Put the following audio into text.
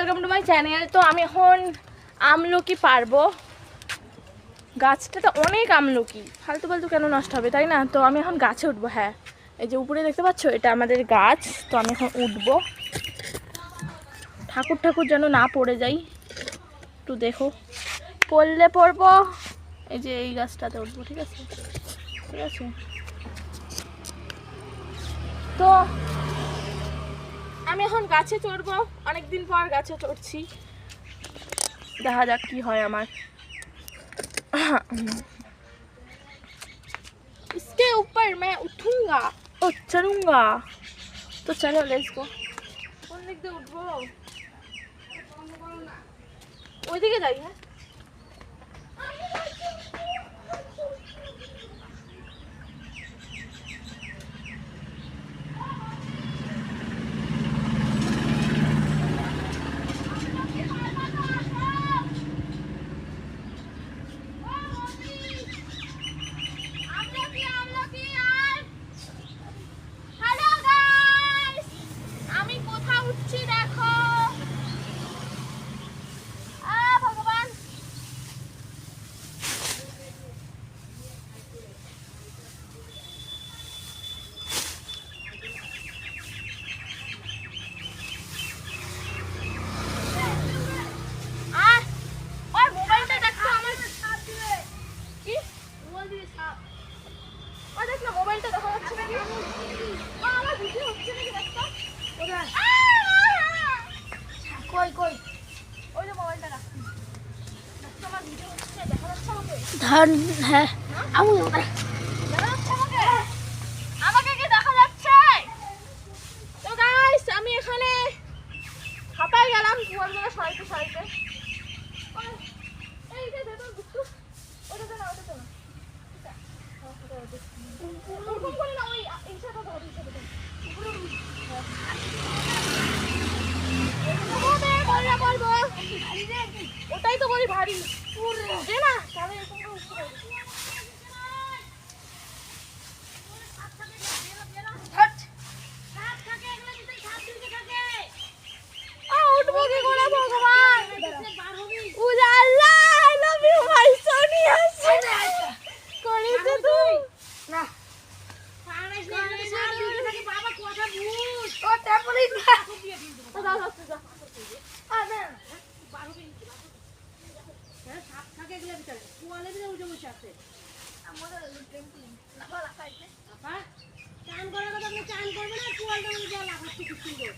Welcome to my channel. তো আমি এখন আমলকি পারবো। গাছটাতে অনেক আমলকি, ফালতু ফালতু কেন নষ্ট হবে, তাই না? তো আমি এখন গাছে উঠবো। হ্যাঁ, এই যে উপরে দেখতে পাচ্ছ, এটা আমাদের গাছ। তো আমি এখন উঠবো, ঠাকুর ঠাকুর যেন না পড়ে যাই, একটু দেখো, পড়লে পড়বো। এই যে এই গাছটাতে উঠবো, ঠিক আছে? ঠিক আছে, তো আমি এখন গাছে চড়বো। অনেকদিন পর গাছে চড়ছি, দেখা যাক কি হয় আমার। इसके ऊपर मैं उठूंगा और चढ़ूंगा। तो चलो लेट्स गो। कौन दिख दे उठबो, ওইদিকে যাই। হ্যাঁ, ধান। হ্যাঁ, আমাকে কি দেখা যাচ্ছে? তো গাইস, আমি এখানে হাঁপাই গেলাম কুয়ারগুলো সরাইতে সরাইতে। এইটা ভেতর গুচ্ছু, ওটাতে না, ওটাতে না, ওরকম করে না, ওই এইটাতে ধর, এইটাতে ধর। ওটাই তো বলি ভারী যে না, তাহলে এরকম করে উঠতে পারবি। উঠবো কি করে ভগবান? Ujala, I love you my Sonia. করেছে তুই না, বাবা কথা বুঝ। ও তারপরে দাও দাও দাও। আরে হ্যাঁ, সাপ থাকে এগুলো ভিতরে, কোয়ালে ভিতরে উঠে বসে আছে। আমাদের টেম্পলিং লাফা খাইছে। আপা চান করার কথা, আপনি চান করবেন না, কোয়ালটা উঠে লাফাচ্ছে কি সুন্দর।